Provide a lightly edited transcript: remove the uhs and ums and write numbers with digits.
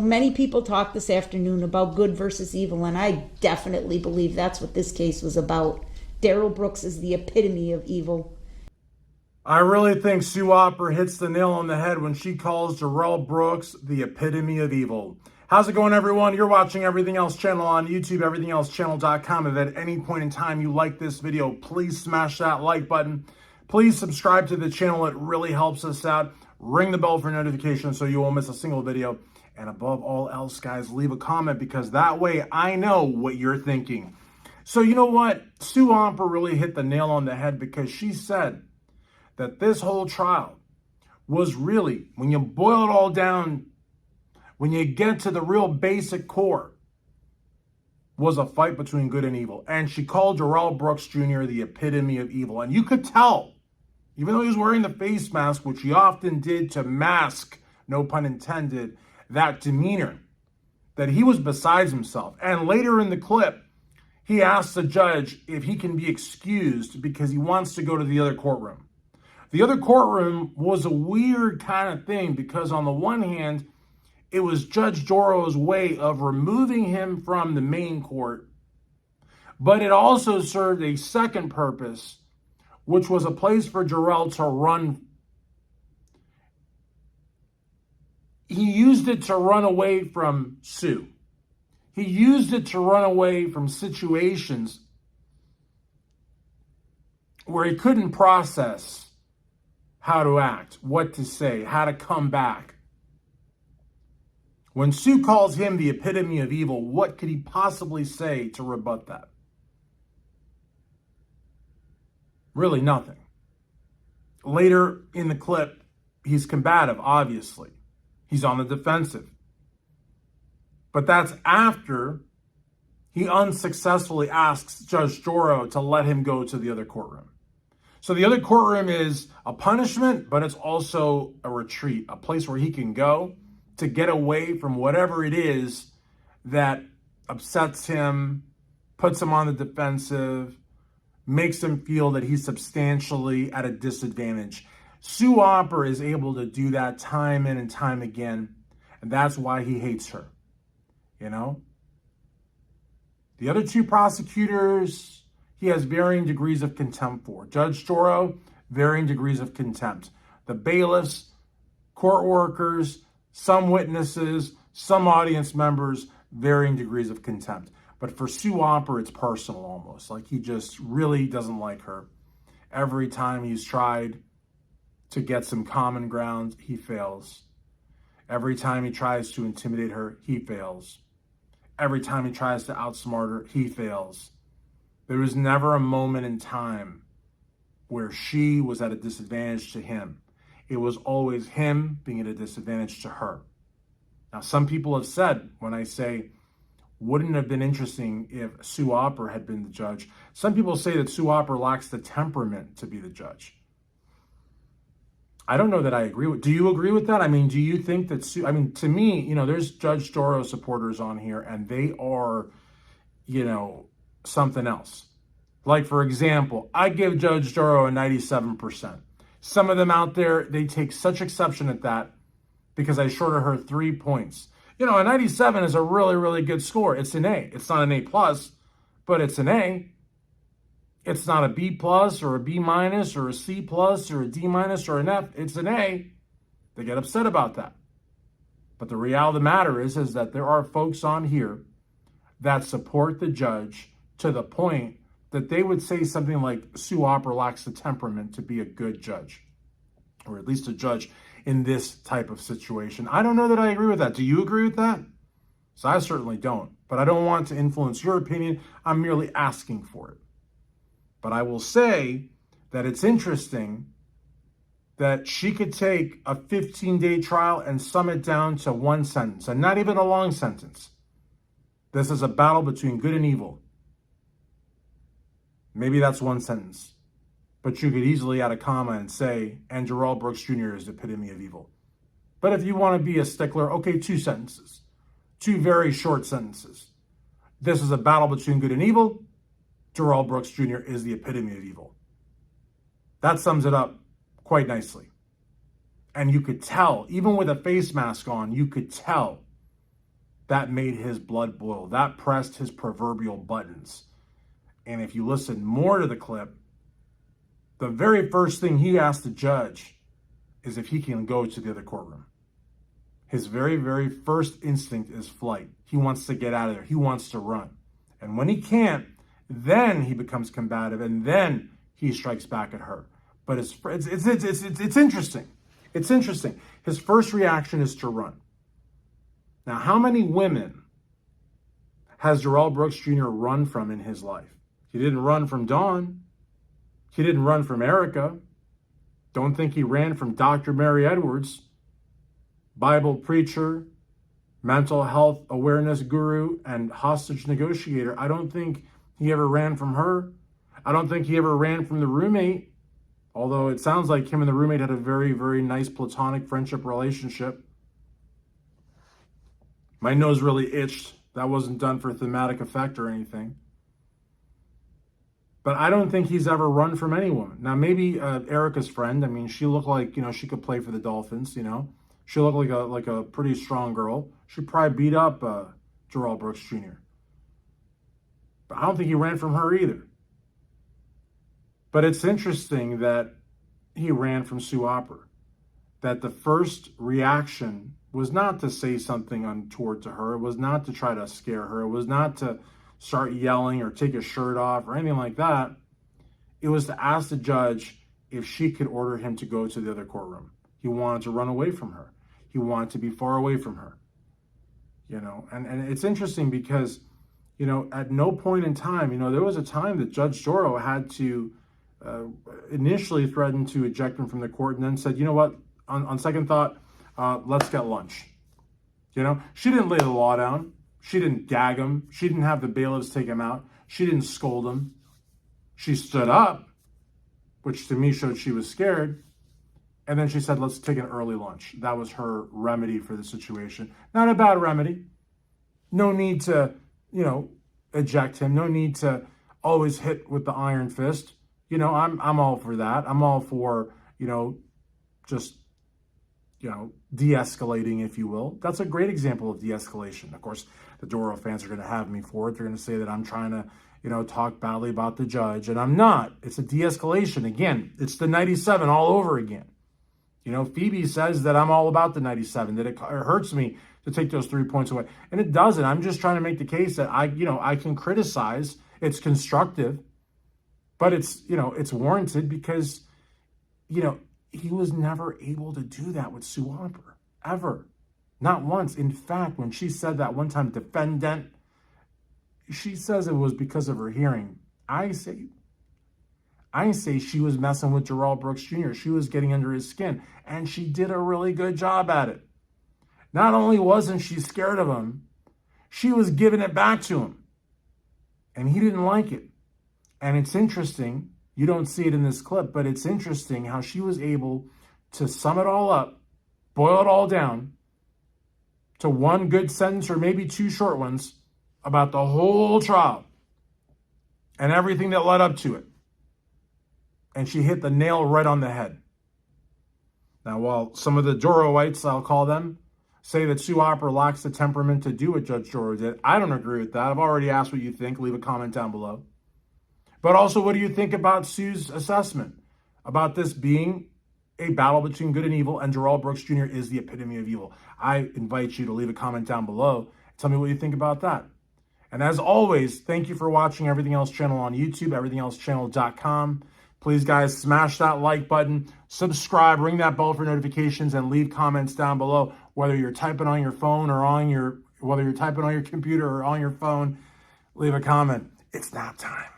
many people talked this afternoon about good versus evil, and I definitely believe that's what this case was about. Darrell Brooks is the epitome of evil. I really think Sue Opper hits the nail on the head when she calls Darrell Brooks the epitome of evil. How's it going, everyone? You're watching Everything Else Channel on YouTube, everythingelsechannel.com. If at any point in time you like this video, please smash that like button. Please subscribe to the channel. It really helps us out. Ring the bell for notifications so you won't miss a single video. And above all else, guys, leave a comment because that way I know what you're thinking. So you know what? Sue Opper really hit the nail on the head because she said that this whole trial was really, when you boil it all down, when you get to the real basic core, was a fight between good and evil. And she called Darrell Brooks Jr. the epitome of evil. And you could tell, even though he was wearing the face mask, which he often did to mask, no pun intended, that demeanor, that he was besides himself. And later in the clip, he asks the judge if he can be excused because he wants to go to the other courtroom. The other courtroom was a weird kind of thing because on the one hand, it was Judge Dorro's way of removing him from the main court, but it also served a second purpose, which was a place for Darrell to run. He used it to run away from Sue. He used it to run away from situations where he couldn't process how to act, what to say, how to come back. When Sue calls him the epitome of evil, what could he possibly say to rebut that? Really nothing. Later in the clip, he's combative, obviously. He's on the defensive. But that's after he unsuccessfully asks Judge Dorro to let him go to the other courtroom. So the other courtroom is a punishment, but it's also a retreat, a place where he can go to get away from whatever it is that upsets him, puts him on the defensive, makes him feel that he's substantially at a disadvantage. Sue Opper is able to do that time in and time again, and that's why he hates her. You know? The other two prosecutors, he has varying degrees of contempt for. Judge Dorro, varying degrees of contempt. The bailiffs, court workers, some witnesses, some audience members, varying degrees of contempt. But for Sue Opper, it's personal almost. Like he just really doesn't like her. Every time he's tried to get some common ground, he fails. Every time he tries to intimidate her, he fails. Every time he tries to outsmart her, he fails. There was never a moment in time where she was at a disadvantage to him. It was always him being at a disadvantage to her. Now, some people have said, when I say, wouldn't it have been interesting if Sue Opper had been the judge? Some people say that Sue Opper lacks the temperament to be the judge. I don't know that I agree with. Do you agree with that? I mean, do you think that Sue, I mean, to me, you know, there's Judge Dorro supporters on here and they are, you know, something else. Like, for example, I give Judge Dorro a 97%. Some of them out there, they take such exception at that because I shorted her 3 points. You know, a 97 is a really, really good score. It's an A. It's not an A+, but it's an A. It's not a B+ or a B- or a C+ or a D- or an F. It's an A. They get upset about that. But the reality of the matter is that there are folks on here that support the judge to the point that they would say something like Sue Opper lacks the temperament to be a good judge, or at least a judge in this type of situation. I don't know that I agree with that. Do you agree with that? So I certainly don't, but I don't want to influence your opinion. I'm merely asking for it. But I will say that it's interesting that she could take a 15-day trial and sum it down to one sentence, and not even a long sentence. This is a battle between good and evil. Maybe that's one sentence. But you could easily add a comma and say, and Darrell Brooks Jr. is the epitome of evil. But if you want to be a stickler, okay, 2 sentences. 2 very short sentences. This is a battle between good and evil. Darrell Brooks Jr. is the epitome of evil. That sums it up quite nicely. And you could tell, even with a face mask on, you could tell that made his blood boil. That pressed his proverbial buttons. And if you listen more to the clip, the very first thing he asked the judge is if he can go to the other courtroom. His very, very first instinct is flight. He wants to get out of there. He wants to run. And when he can't, then he becomes combative, and then he strikes back at her. But it's interesting. It's interesting. His first reaction is to run. Now, how many women has Darrell Brooks Jr. run from in his life? He didn't run from Dawn. He didn't run from Erica. Don't think he ran from Dr. Mary Edwards, Bible preacher, mental health awareness guru, and hostage negotiator. I don't think he ever ran from her. I don't think he ever ran from the roommate, although it sounds like him and the roommate had a very, very nice platonic friendship relationship. My nose really itched. That wasn't done for thematic effect or anything. But I don't think he's ever run from any woman. Now, maybe Erica's friend. I mean, she looked like, she could play for the Dolphins, She looked like a pretty strong girl. She probably beat up Darrell Brooks Jr. But I don't think he ran from her either. But it's interesting that he ran from Sue Opper. That the first reaction was not to say something untoward to her. It was not to try to scare her. It was not to start yelling or take his shirt off or anything like that. It was to ask the judge if she could order him to go to the other courtroom. He wanted to run away from her. He wanted to be far away from her. And it's interesting because, at no point in time, there was a time that Judge Joro had to initially threaten to eject him from the court and then said, you know what, on second thought, let's get lunch. She didn't lay the law down. She didn't gag him. She didn't have the bailiffs take him out. She didn't scold him. She stood up, which to me showed she was scared. And then she said, let's take an early lunch. That was her remedy for the situation. Not a bad remedy. No need to, eject him. No need to always hit with the iron fist. I'm all for that. I'm all for, just, de-escalating, if you will. That's a great example of de-escalation. Of course, the Doro fans are going to have me for it. They're going to say that I'm trying to, talk badly about the judge. And I'm not. It's a de-escalation. Again, it's the 97 all over again. Phoebe says that I'm all about the 97, that it hurts me to take those 3 points away. And it doesn't. I'm just trying to make the case that I can criticize. It's constructive, but it's warranted because, he was never able to do that with Sue Opper, ever. Not once. In fact, when she said that one time, defendant, she says it was because of her hearing. I say she was messing with Darrell Brooks Jr. She was getting under his skin, and she did a really good job at it. Not only wasn't she scared of him, she was giving it back to him, and he didn't like it. And it's interesting, you don't see it in this clip, but it's interesting how she was able to sum it all up, boil it all down to one good sentence or maybe two short ones about the whole trial and everything that led up to it. And she hit the nail right on the head. Now, while some of the Joroites, I'll call them, say that Sue Opper lacks the temperament to do what Judge Joro did, I don't agree with that. I've already asked what you think. Leave a comment down below. But also, what do you think about Sue's assessment? About this being a battle between good and evil, and Darrell Brooks Jr. is the epitome of evil. I invite you to leave a comment down below. Tell me what you think about that. And as always, thank you for watching Everything Else Channel on YouTube, everythingelsechannel.com. Please, guys, smash that like button, subscribe, ring that bell for notifications, and leave comments down below. Whether you're typing on your phone or whether you're typing on your computer or on your phone, leave a comment. It's nap time.